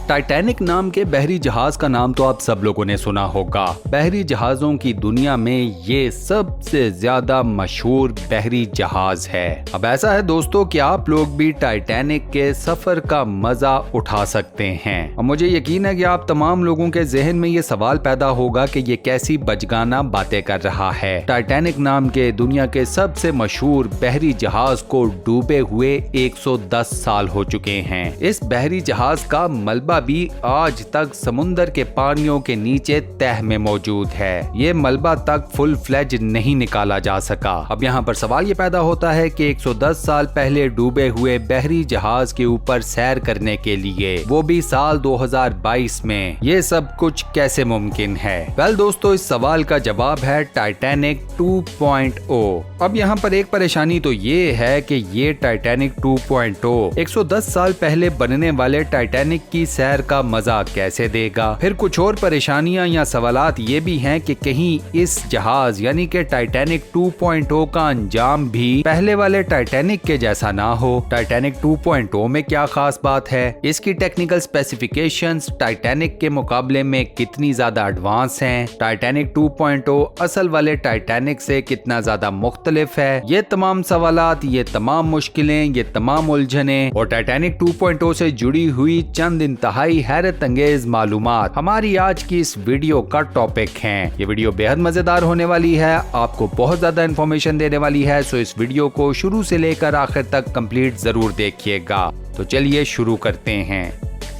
Titanic नाम के बहरी जहाज का नाम तो आप सब लोगों ने सुना होगा। बहरी जहाजों की दुनिया में ये सबसे ज्यादा मशहूर बहरी जहाज है। अब ऐसा है दोस्तों कि आप लोग भी टाइटैनिक के सफर का मजा उठा सकते हैं। और मुझे यकीन है कि आप तमाम लोगों के जहन में ये सवाल पैदा होगा कि ये कैसी बचगाना बातें कर रहा है। टाइटैनिक नाम के दुनिया के सबसे मशहूर बहरी जहाज को डूबे हुए 110 साल हो चुके हैं। इस बहरी जहाज का मलबा भी आज तक समुंदर के पानियों के नीचे तह में मौजूद है। ये मलबा तक फुल फ्लेज नहीं निकाला जा सका। अब यहाँ पर सवाल ये पैदा होता है कि 110 साल पहले डूबे हुए बहरी जहाज के ऊपर सैर करने के लिए, वो भी साल 2022 में, ये सब कुछ कैसे मुमकिन है? वेल दोस्तों, इस सवाल का जवाब है टाइटैनिक 2.0। अब यहाँ पर एक परेशानी तो ये है कि ये टाइटैनिक 2.0 110 साल पहले बनने वाले टाइटैनिक की सैर का मजा कैसे देगा? फिर कुछ और परेशानियां या सवालात ये भी हैं कि कहीं इस जहाज यानी कि टाइटैनिक 2.0 का अंजाम भी पहले वाले टाइटैनिक के जैसा ना हो। टाइटैनिक 2.0 में क्या खास बात है? इसकी टेक्निकल स्पेसिफिकेशंस टाइटैनिक के मुकाबले में कितनी ज्यादा एडवांस हैं? टाइटैनिक 2.0 असल वाले टाइटैनिक से कितना ज्यादा मुख्तलिफ है? ये तमाम सवालात, ये तमाम मुश्किलें, ये तमाम उलझने और टाइटैनिक 2.0 से जुड़ी हुई चंद इंतहाई हैरत अंगेज मालूमात हमारी आज की इस वीडियो का टॉपिक हैं। ये वीडियो बेहद मजेदार होने वाली है, आपको बहुत ज्यादा इन्फॉर्मेशन देने वाली है, सो इस वीडियो को शुरू से लेकर आखिर तक कंप्लीट जरूर देखिएगा। तो चलिए शुरू करते हैं।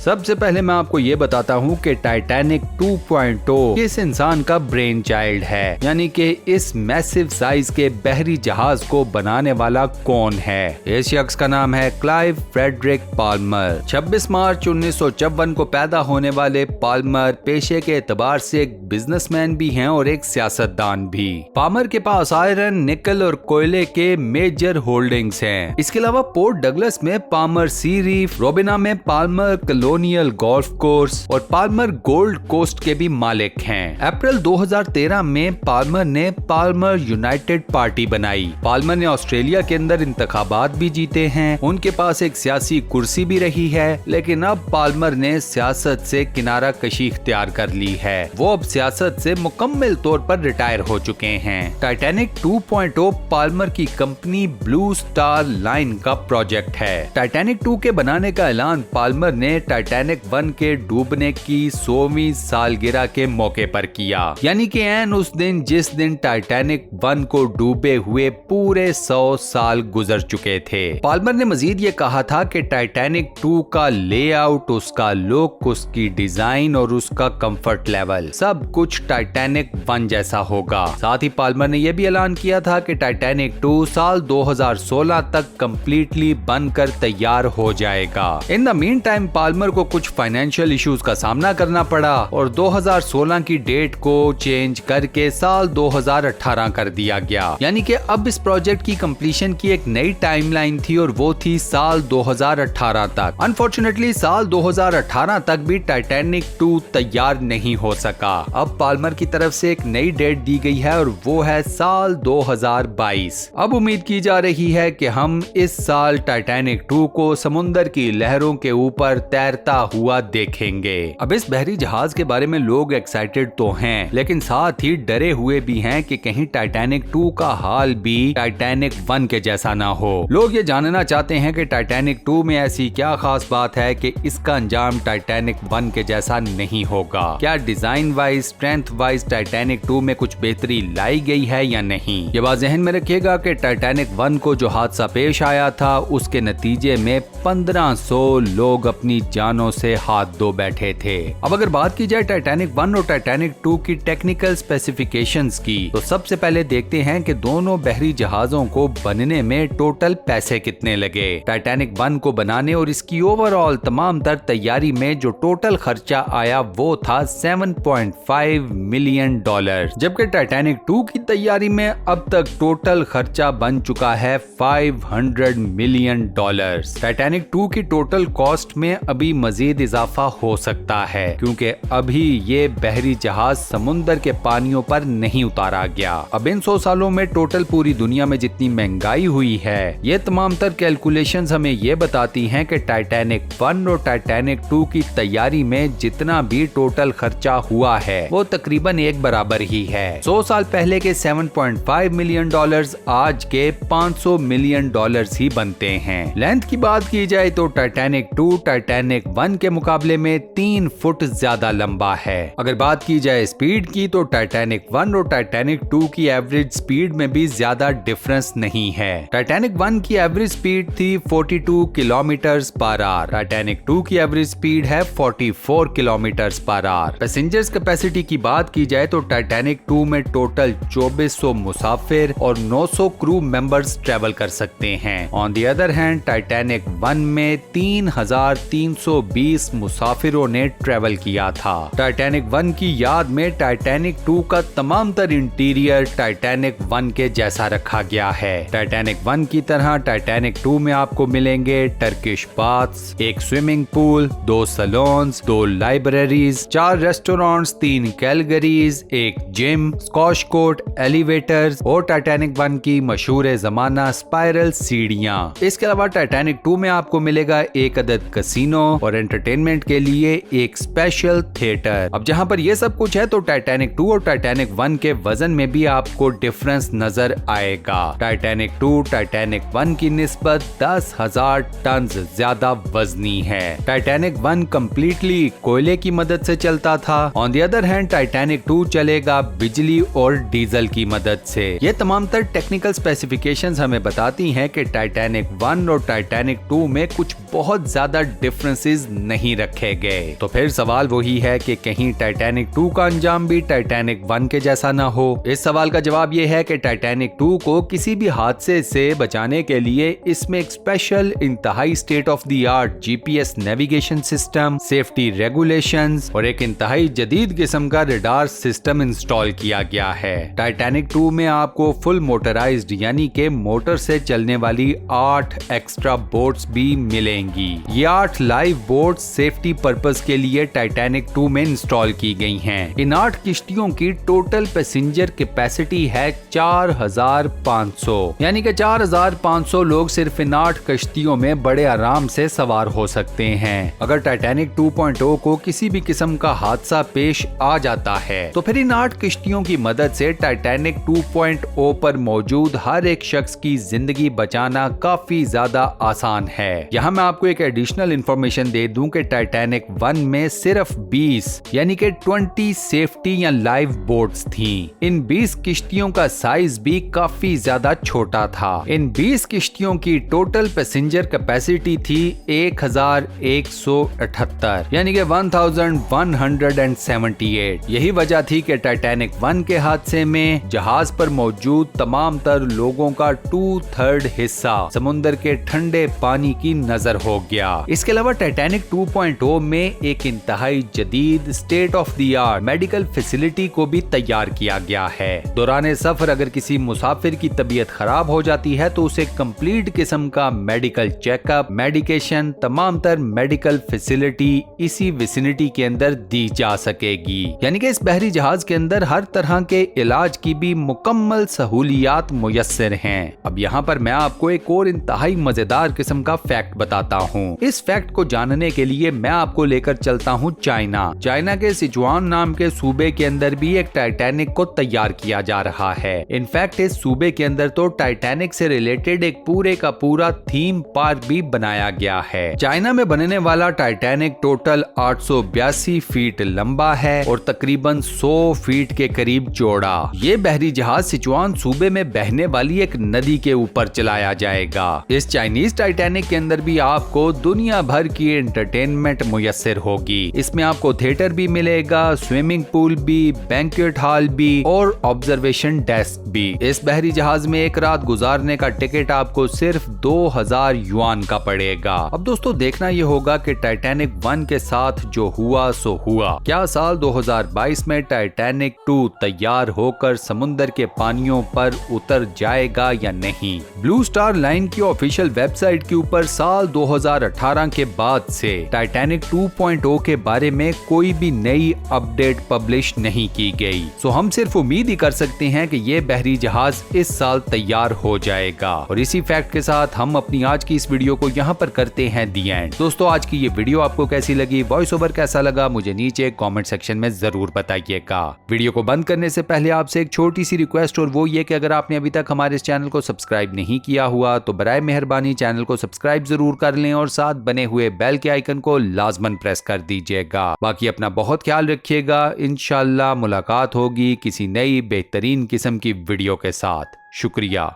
सबसे पहले मैं आपको ये बताता हूँ कि टाइटैनिक 2.0 किस इंसान का ब्रेन चाइल्ड है, यानी कि इस मैसिव साइज के बहरी जहाज को बनाने वाला कौन है। इस शख्स का नाम है क्लाइव फ्रेडरिक पाल्मर। 26 मार्च 1954 को पैदा होने वाले पाल्मर पेशे के एतबार से एक बिजनेसमैन भी हैं और एक सियासतदान भी। पाल्मर के पास आयरन, निकल और कोयले के मेजर होल्डिंग्स हैं। इसके अलावा पोर्ट डगलस में पाल्मर सी रीफ, रोबिना में पाल्मर कॉलोनियल गोल्फ कोर्स और पाल्मर गोल्ड कोस्ट के भी मालिक हैं। अप्रैल 2013 में पाल्मर ने पाल्मर यूनाइटेड पार्टी बनाई। पाल्मर ने ऑस्ट्रेलिया के अंदर इंतखाबात भी जीते हैं। उनके पास एक सियासी कुर्सी भी रही है, लेकिन अब पाल्मर ने सियासत से किनारा कशी इख्तियार कर ली है। वो अब सियासत से मुकम्मल तौर पर रिटायर हो चुके हैं। टाइटैनिक 2.0 पाल्मर की कंपनी ब्लू स्टार लाइन का प्रोजेक्ट है। टाइटैनिक 2 के बनाने का ऐलान पाल्मर ने टाइटैनिक 1 के डूबने की 100वीं सालगिरह के मौके पर किया, यानी कि ऐन उस दिन जिस दिन टाइटैनिक 1 को डूबे हुए पूरे 100 साल गुजर चुके थे। पाल्मर ने मजीद ये कहा था कि टाइटैनिक 2 का लेआउट, उसका लुक, उसकी डिजाइन और उसका कंफर्ट लेवल सब कुछ टाइटैनिक 1 जैसा होगा। साथ ही पाल्मर ने यह भी ऐलान किया था कि टाइटैनिक 2 साल 2016 तक कंप्लीटली बनकर तैयार हो जाएगा। In the mean time Palmer को कुछ फाइनेंशियल इश्यूज का सामना करना पड़ा और 2016 की डेट को चेंज करके साल 2018 कर दिया गया, यानी कि अब इस प्रोजेक्ट की कंप्लीशन की एक नई टाइमलाइन थी और वो थी साल 2018 तक। अनफॉर्चुनेटली साल 2018 तक भी टाइटैनिक 2 तैयार नहीं हो सका। अब पाल्मर की तरफ से एक नई डेट दी गई है और वो है साल 2022। अब उम्मीद की जा रही है कि हम इस साल टाइटैनिक 2 को समुंदर की लहरों के ऊपर तैरता हुआ देखेंगे। अब इस बहरी जहाज के बारे में लोग एक्साइटेड तो हैं, लेकिन साथ ही डरे हुए भी हैं कि कहीं टाइटैनिक 2 का हाल भी टाइटैनिक 1 के जैसा ना हो। लोग ये जानना चाहते हैं कि टाइटैनिक 2 में ऐसी क्या खास बात है कि इसका अंजाम टाइटैनिक 1 के जैसा नहीं होगा। क्या design wise, strength wise Titanic 2 में कुछ बेहतरी लाई गई है या नहीं? ये बात ज़हन में रखिएगा कि टाइटैनिक 1 को जो हादसा पेश आया था, उसके नतीजे में 1500 लोग अपनी जानों से हाथ धो बैठे थे। अब अगर बात की जाए टाइटैनिक 1 और टाइटैनिक 2 की टेक्निकल स्पेसिफिकेशंस की, तो सबसे पहले देखते हैं कि दोनों बहरी जहाजों को बनने में टोटल पैसे कितने लगे। टाइटैनिक 1 को बनाने और इसकी ओवरऑल तमाम तर तैयारी में जो टोटल खर्चा आया वो था $7.5 मिलियन, जबकि टाइटैनिक 2 की तैयारी में अब तक टोटल खर्चा बन चुका है $500 मिलियन। टाइटैनिक 2 की टोटल कॉस्ट में अभी मजीद इजाफा हो सकता है, क्योंकि अभी ये बहरी जहाज समुंदर के पानियों पर नहीं उतारा गया। अब इन 100 सालों में टोटल पूरी दुनिया में जितनी महंगाई हुई है, ये तमाम तर कैलकुलेशंस हमें ये बताती हैं कि टाइटैनिक 1 और टाइटैनिक 2 की तैयारी में जितना भी टोटल खर्चा हुआ है वो तकरीबन एक बराबर ही है। 100 साल पहले के 7.5 मिलियन डॉलर्स आज के 500 मिलियन डॉलर्स ही बनते हैं। लेंथ की बात की जाए तो टाइटैनिक 2 टाइटैनिक 1 के मुकाबले में 3 फुट ज्यादा लंबा है। अगर बात की जाए स्पीड की तो टाइटैनिक 1 और टाइटैनिक 2 की एवरेज स्पीड में भी ज्यादा डिफरेंस नहीं है। टाइटैनिक 1 की एवरेज स्पीड थी 42 किलोमीटर पर आवर, टाइटैनिक 2 की एवरेज स्पीड है 44 kilometre per hour. Passengers capacity की बात की जाए तो टाइटैनिक 2 में टोटल 2400 मुसाफिर और 900 क्रू मेंबर्स ट्रेवल कर सकते हैं। On the other hand Titanic 1 में 3320 मुसाफिरों ने ट्रेवल किया था। टाइटैनिक 1 की याद में टाइटैनिक 2 का तमाम तर इंटीरियर टाइटैनिक 1 के जैसा रखा गया है। टाइटैनिक 1 की तरह टाइटैनिक 2 में आपको मिलेंगे टर्किश बाथ्स, एक swimming pool, 2 salons, 2 libraries, 4 restaurants, 3 कैलगरीज, एक जिम, स्कॉश कोर्ट, एलिवेटर्स और टाइटैनिक 1 की मशहूर जमाना स्पाइरल सीढ़ियां। इसके अलावा टाइटैनिक 2 में आपको मिलेगा एक अदद कसिनो और एंटरटेनमेंट के लिए एक स्पेशल थिएटर। अब जहां पर ये सब कुछ है तो टाइटैनिक 2 और टाइटैनिक 1 के वजन में भी आपको डिफरेंस नजर आएगा। टाइटैनिक 2 टाइटैनिक 1 की निस्बत 10,000 टन ज्यादा वजनी है। टाइटैनिक 1 कम्प्लीटली कोयले की मदद से चलता था। On the other hand Titanic 2 चलेगा बिजली और डीजल की मदद से। ये तमाम तर टेक्निकल स्पेसिफिकेशंस हमें बताती हैं कि टाइटैनिक 1 और टाइटैनिक 2 में कुछ बहुत ज्यादा डिफरेंसेस नहीं रखे गए। तो फिर सवाल वही है कि कहीं टाइटैनिक 2 का अंजाम भी टाइटैनिक 1 के जैसा ना हो। इस सवाल का जवाब ये है कि टाइटैनिक 2 को किसी भी हादसे से बचाने के लिए इसमें एक स्पेशल इंतहाई state of the art GPS navigation system, safety regulations और एक इंतहाई जदीद किस्म का रडार सिस्टम इंस्टॉल किया गया है। टाइटैनिक 2 में आपको फुल मोटराइज्ड यानी के मोटर से चलने वाली 8 एक्स्ट्रा बोट्स भी मिलेंगी। ये 8 लाइव बोट्स सेफ्टी पर्पस के लिए टाइटैनिक 2 में इंस्टॉल की गई हैं। इन 8 किश्तियों की टोटल पैसेंजर कैपेसिटी है 4500, यानी कि 4500 लोग सिर्फ इन 8 कश्तियों में बड़े आराम से सवार हो सकते हैं। अगर टाइटैनिक 2.0 को किसी भी किस्म का हादसा पेश आ जाता है तो फिर इन 8 किश्तियों की मदद से टाइटैनिक 2.0 पर मौजूद हर एक शख्स की जिंदगी बचाना काफी ज्यादा आसान है। यहाँ मैं आपको एक एडिशनल इंफॉर्मेशन दे दूं कि टाइटैनिक 1 में सिर्फ 20 यानी कि 20 सेफ्टी या लाइव बोट्स थीं। इन 20 किश्तियों का साइज भी काफी ज्यादा छोटा था। इन 20 किश्तियों की टोटल पैसेंजर कैपेसिटी थी 1178 यानी कि 1178। यही वजह थी कि टाइटैनिक 1 के हादसे में जहाज पर मौजूद तमाम तर लोगों का 2/3 हिस्सा समुद्र के ठंडे पानी की नजर हो गया। इसके अलावा टाइटैनिक 2.0 में एक इंतहाई जदीद state of the art medical facility को भी तैयार किया गया है। दौरान सफर अगर किसी मुसाफिर की तबीयत खराब हो जाती है तो उसे कंप्लीट किस्म का मेडिकल चेकअप, मेडिकेशन, तमाम तर मेडिकल फैसिलिटी इसी विसिनिटी के अंदर दी जा सकेगी। यानी कि इस बहरी जहाज के अंदर हर तरह के इलाज की भी मुकम्मल सहूलियात मुयस्सर हैं। अब यहाँ पर मैं आपको एक और इंतहाई मजेदार किस्म का फैक्ट बताता हूँ। इस फैक्ट को जानने के लिए मैं आपको लेकर चलता हूँ चाइना के सिचुआन नाम के सूबे के अंदर भी एक टाइटैनिक को तैयार किया जा रहा है। इनफैक्ट इस सूबे के अंदर तो टाइटैनिक से रिलेटेड एक पूरे का पूरा थीम पार्क भी बनाया गया है। चाइना में बनने वाला टाइटैनिक टोटल 882 फीट लंबा है और तकरीबन 100 फीट के करीब चौड़ा। ये बहरी जहाज सिचुआन सूबे में बहने वाली एक नदी के ऊपर चलाया जाएगा। इस चाइनीज टाइटैनिक के अंदर भी आपको दुनिया भर की एंटरटेनमेंट मुयस्सर होगी। इसमें आपको थिएटर भी मिलेगा, स्विमिंग पूल भी, बैंक्वेट हॉल भी और ऑब्जर्वेशन डेस्क भी। इस बहरी जहाज में एक रात गुजारने का टिकट आपको सिर्फ 2000 युआन का पड़ेगा। अब दोस्तों देखना ये होगा कि टाइटैनिक 1 के साथ जो हुआ सो हुआ। क्या साल 2022 में टाइटैनिक 2 तैयार होकर समुद्र के पानियों पर उतर जाएगा या नहीं? ब्लू स्टार लाइन की ऑफिशियल वेबसाइट के ऊपर साल 2018 के बाद बाद से टाइटैनिक 2.0 के बारे में कोई भी नई अपडेट पब्लिश नहीं की गई। सो हम सिर्फ उम्मीद ही कर सकते हैं कि ये बहरी जहाज इस साल तैयार हो जाएगा। और इसी फैक्ट के साथ हम अपनी आज की इस वीडियो को यहाँ पर करते हैं दी एंड। दोस्तों, आज की ये वीडियो आपको कैसी लगी, वॉइस ओवर कैसा लगा, मुझे नीचे कमेंट सेक्शन में जरूर बताइएगा। वीडियो को बंद करने से पहले आपसे एक छोटी सी रिक्वेस्ट, और वो ये कि अगर आपने अभी तक हमारे इस चैनल को सब्सक्राइब नहीं किया हुआ तो बराए मेहरबानी चैनल को सब्सक्राइब जरूर कर लें और साथ बने हुए बेल के आइकन को लाजमन प्रेस कर दीजिएगा। बाकी अपना बहुत ख्याल रखिएगा। इंशाल्लाह मुलाकात होगी किसी नई बेहतरीन किस्म की वीडियो के साथ। शुक्रिया।